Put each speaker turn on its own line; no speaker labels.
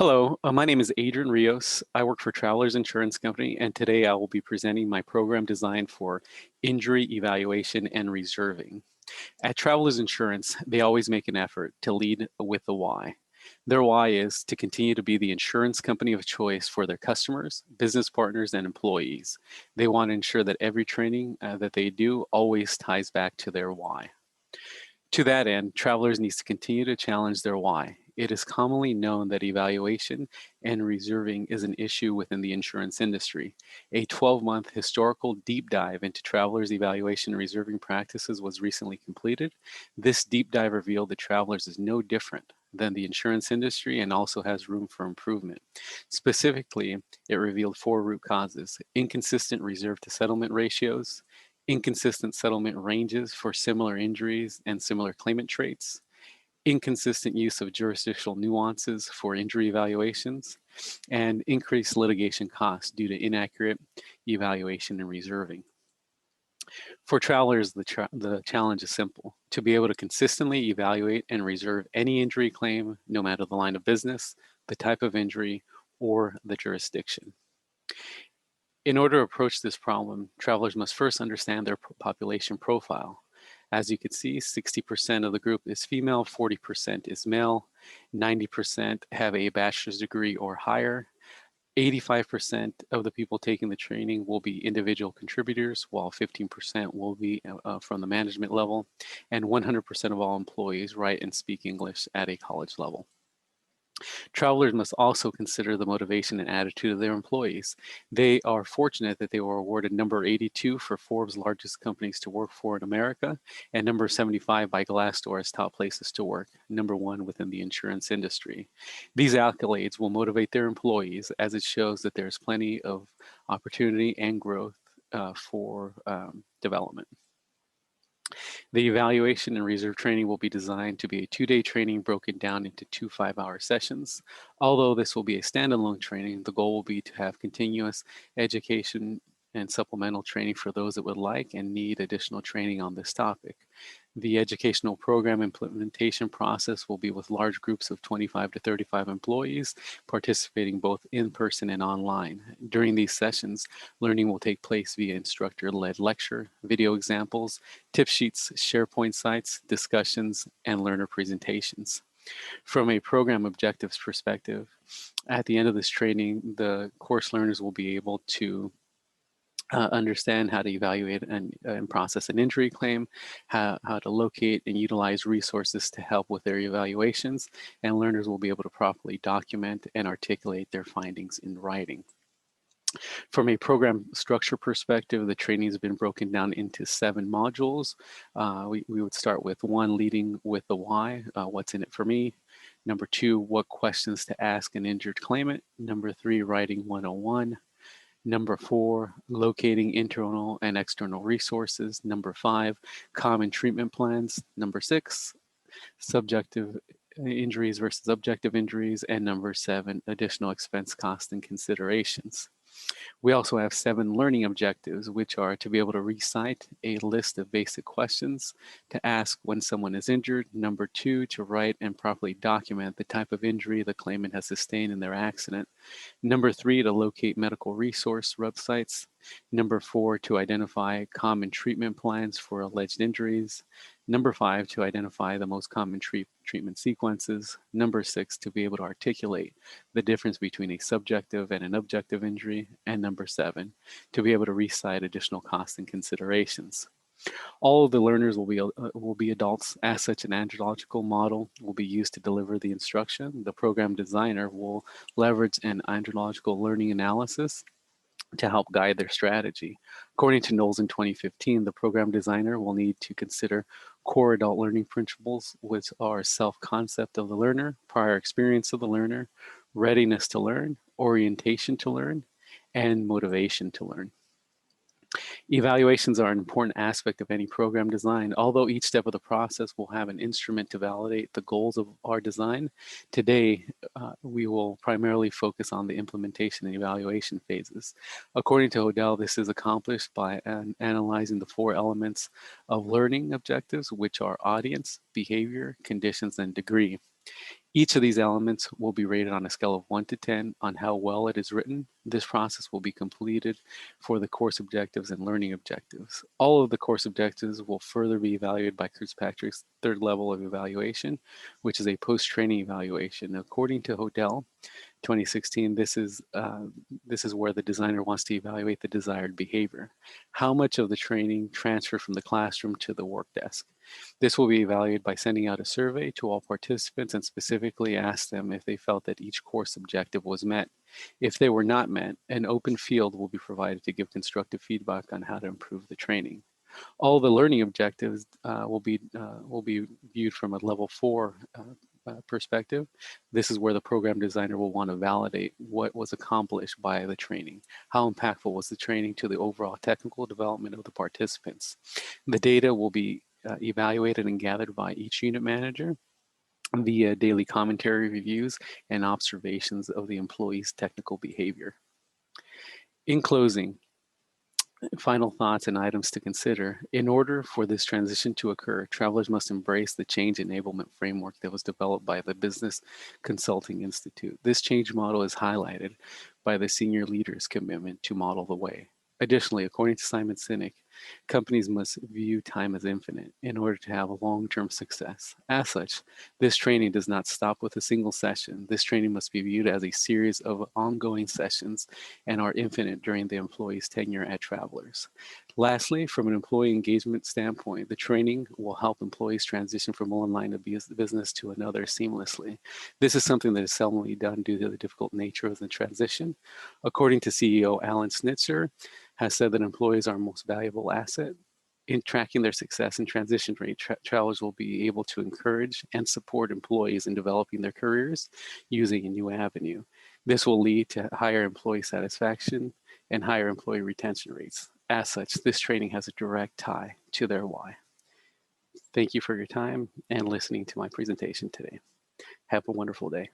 Hello, my name is Adrian Rios. I work for Travelers Insurance Company, and today I will be presenting my program design for injury evaluation and reserving. At Travelers Insurance, they always make an effort to lead with the why. Their why is to continue to be the insurance company of choice for their customers, business partners, and employees. They want to ensure that every training that they do always ties back to their why. To that end, travelers needs to continue to challenge their why. It is commonly known that evaluation and reserving is an issue within the insurance industry. A 12-month historical deep dive into travelers' evaluation and reserving practices was recently completed. This deep dive revealed that travelers is no different than the insurance industry and also has room for improvement. Specifically, it revealed 4 root causes: inconsistent reserve to settlement ratios, inconsistent settlement ranges for similar injuries and similar claimant traits, inconsistent use of jurisdictional nuances for injury evaluations, and increased litigation costs due to inaccurate evaluation and reserving. For travelers, the challenge is simple: to be able to consistently evaluate and reserve any injury claim, no matter the line of business, the type of injury, or the jurisdiction. In order to approach this problem, travelers must first understand their population profile. As you can see, 60% of the group is female, 40% is male, 90% have a bachelor's degree or higher, 85% of the people taking the training will be individual contributors, while 15% will be from the management level, and 100% of all employees write and speak English at a college level. Travelers must also consider the motivation and attitude of their employees. They are fortunate that they were awarded number 82 for Forbes' largest companies to work for in America, and number 75 by Glassdoor as top places to work, number 1 within the insurance industry. These accolades will motivate their employees, as it shows that there's plenty of opportunity and growth for development. The evaluation and reserve training will be designed to be a 2-day training broken down into 2 5-hour sessions. Although this will be a standalone training, the goal will be to have continuous education and supplemental training for those that would like and need additional training on this topic. The educational program implementation process will be with large groups of 25 to 35 employees participating both in person and online. During these sessions, learning will take place via instructor-led lecture, video examples, tip sheets, SharePoint sites, discussions, and learner presentations. From a program objectives perspective, at the end of this training, the course learners will be able to understand how to evaluate and process an injury claim, how to locate and utilize resources to help with their evaluations, and learners will be able to properly document and articulate their findings in writing. From a program structure perspective, the training has been broken down into 7 modules. We would start with 1, leading with the why, what's in it for me. Number 2, what questions to ask an injured claimant. Number 3, writing 101. Number 4, locating internal and external resources. Number 5, common treatment plans. Number 6, subjective injuries versus objective injuries. And number 7, additional expense costs and considerations. We also have 7 learning objectives, which are to be able to recite a list of basic questions to ask when someone is injured. Number 2, to write and properly document the type of injury the claimant has sustained in their accident. Number 3, to locate medical resource websites. Number 4, to identify common treatment plans for alleged injuries. Number 5, to identify the most common treatment sequences. Number 6, to be able to articulate the difference between a subjective and an objective injury. And number 7, to be able to recite additional costs and considerations. All of the learners will be adults, as such an andrological model will be used to deliver the instruction. The program designer will leverage an andrological learning analysis to help guide their strategy. According to Knowles in 2015, the program designer will need to consider core adult learning principles, which are self-concept of the learner, prior experience of the learner, readiness to learn, orientation to learn, and motivation to learn. Evaluations are an important aspect of any program design. Although each step of the process will have an instrument to validate the goals of our design, today we will primarily focus on the implementation and evaluation phases. According to Hodel, this is accomplished by analyzing the 4 elements of learning objectives, which are audience, behavior, conditions, and degree. Each of these elements will be rated on a scale of 1 to 10 on how well it is written. This process will be completed for the course objectives and learning objectives. All of the course objectives will further be evaluated by Kirkpatrick's third level of evaluation, which is a post-training evaluation. According to Hodel, 2016, this is where the designer wants to evaluate the desired behavior. How much of the training transfer from the classroom to the work desk? This will be evaluated by sending out a survey to all participants and specifically ask them if they felt that each course objective was met. If they were not met, an open field will be provided to give constructive feedback on how to improve the training. All the learning objectives will be viewed from a level 4 perspective. This is where the program designer will want to validate what was accomplished by the training. How impactful was the training to the overall technical development of the participants? The data will be evaluated and gathered by each unit manager via daily commentary reviews and observations of the employee's technical behavior. In closing, final thoughts and items to consider. In order for this transition to occur, travelers must embrace the change enablement framework that was developed by the Business Consulting Institute. This change model is highlighted by the senior leader's commitment to model the way. Additionally, according to Simon Sinek, companies must view time as infinite in order to have a long-term success. As such, this training does not stop with a single session. This training must be viewed as a series of ongoing sessions and are infinite during the employee's tenure at Travelers. Lastly, from an employee engagement standpoint, the training will help employees transition from one line of business to another seamlessly. This is something that is seldomly done due to the difficult nature of the transition. According to CEO Alan Snitzer, has said that employees are our most valuable asset. In tracking their success and transition rate, Travelers will be able to encourage and support employees in developing their careers using a new avenue. This will lead to higher employee satisfaction and higher employee retention rates. As such, this training has a direct tie to their why. Thank you for your time and listening to my presentation today. Have a wonderful day.